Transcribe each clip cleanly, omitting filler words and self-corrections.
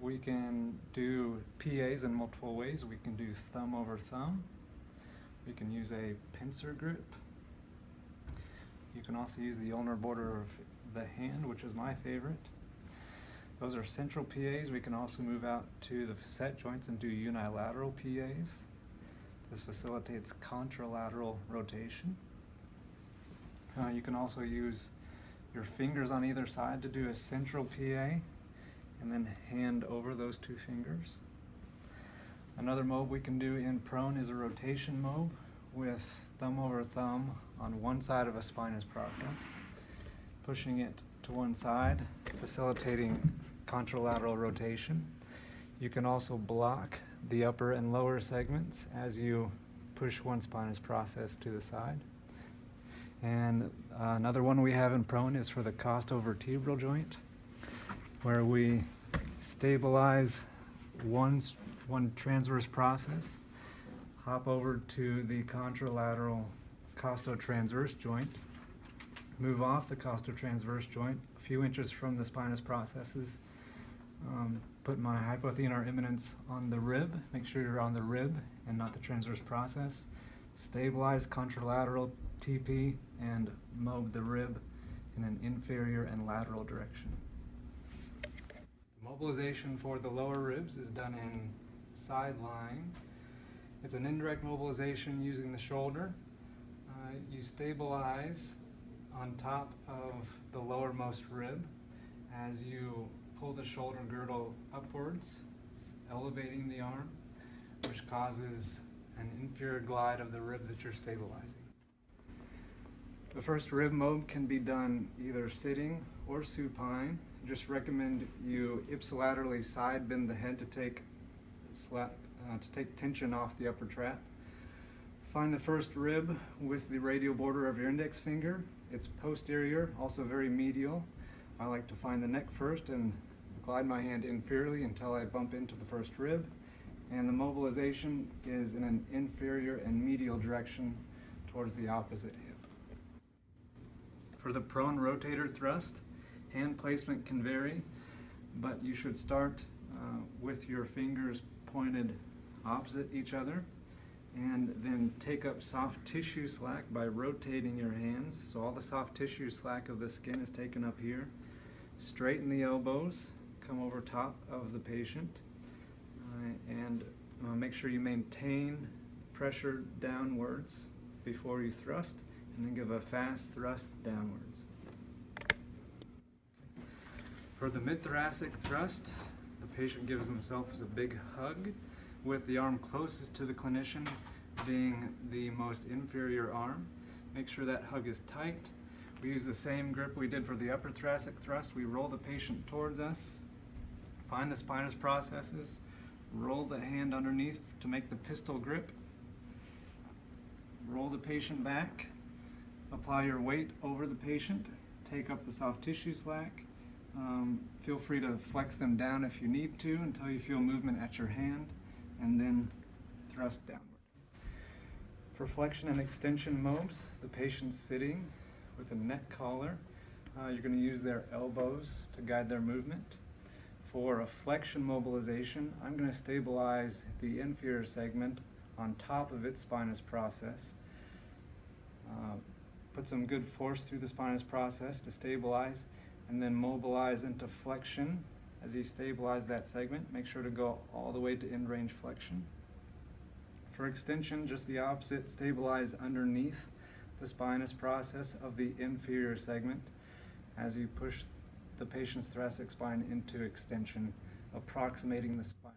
We can do PAs in multiple ways. We can do thumb over thumb. We can use a pincer grip. You can also use the ulnar border of the hand, which is my favorite. Those are central PAs. We can also move out to the facet joints and do unilateral PAs. This facilitates contralateral rotation. You can also use your fingers on either side to do a central PA and then hand over those two fingers. Another mob we can do in prone is a rotation mob with thumb over thumb on one side of a spinous process, pushing it to one side, facilitating contralateral rotation. You can also block the upper and lower segments as you push one spinous process to the side. And another one we have in prone is for the costovertebral joint, where we stabilize one transverse process, hop over to the contralateral costotransverse joint, move off the costotransverse joint a few inches from the spinous processes, put my hypothenar imminence on the rib, make sure you're on the rib and not the transverse process, stabilize contralateral TP, and mob the rib in an inferior and lateral direction. Mobilization for the lower ribs is done in side lying. It's an indirect mobilization using the shoulder. You stabilize on top of the lowermost rib as you pull the shoulder girdle upwards, elevating the arm, which causes an inferior glide of the rib that you're stabilizing. The first rib mob can be done either sitting or supine. Just recommend you ipsilaterally side bend the head to take tension off the upper trap. Find the first rib with the radial border of your index finger. It's posterior, also very medial. I like to find the neck first and glide my hand inferiorly until I bump into the first rib. And the mobilization is in an inferior and medial direction towards the opposite hip. For the prone rotator thrust, hand placement can vary, but you should start with your fingers pointed opposite each other, and then take up soft tissue slack by rotating your hands. So all the soft tissue slack of the skin is taken up here. Straighten the elbows, come over top of the patient, and make sure you maintain pressure downwards before you thrust, and then give a fast thrust downwards. For the mid-thoracic thrust, the patient gives themselves a big hug, with the arm closest to the clinician being the most inferior arm. Make sure that hug is tight. We use the same grip we did for the upper thoracic thrust. We roll the patient towards us, find the spinous processes, roll the hand underneath to make the pistol grip, roll the patient back, apply your weight over the patient, take up the soft tissue slack. Feel free to flex them down if you need to until you feel movement at your hand, and then thrust downward. For flexion and extension mobs, the patient's sitting with a neck collar. You're going to use their elbows to guide their movement. For a flexion mobilization, I'm going to stabilize the inferior segment on top of its spinous process. Put some good force through the spinous process to stabilize, and then mobilize into flexion. As you stabilize that segment, make sure to go all the way to end range flexion. For extension, just the opposite, stabilize underneath the spinous process of the inferior segment as you push the patient's thoracic spine into extension, approximating the spine.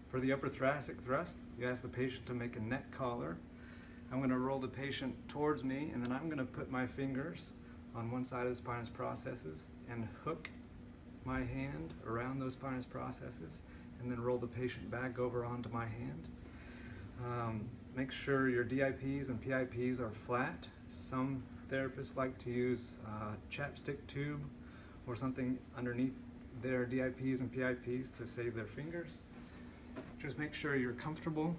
For the upper thoracic thrust, you ask the patient to make a neck collar. I'm going to roll the patient towards me, and then I'm going to put my fingers on one side of the spinous processes and hook my hand around those spinous processes, and then roll the patient back over onto my hand. Make sure your DIPs and PIPs are flat. Some therapists like to use a chapstick tube or something underneath their DIPs and PIPs to save their fingers. Just make sure you're comfortable.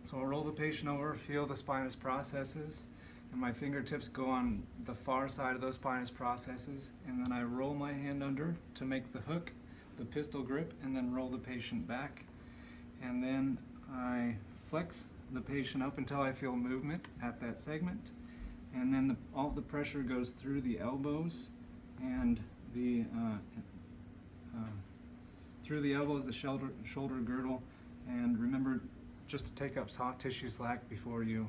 So I'll roll the patient over, feel the spinous processes, and my fingertips go on the far side of those spinous processes, and then I roll my hand under to make the hook the pistol grip and then roll the patient back. And then I flex the patient up until I feel movement at that segment. And then all the pressure goes through the elbows and the shoulder girdle. And remember just to take up soft tissue slack before you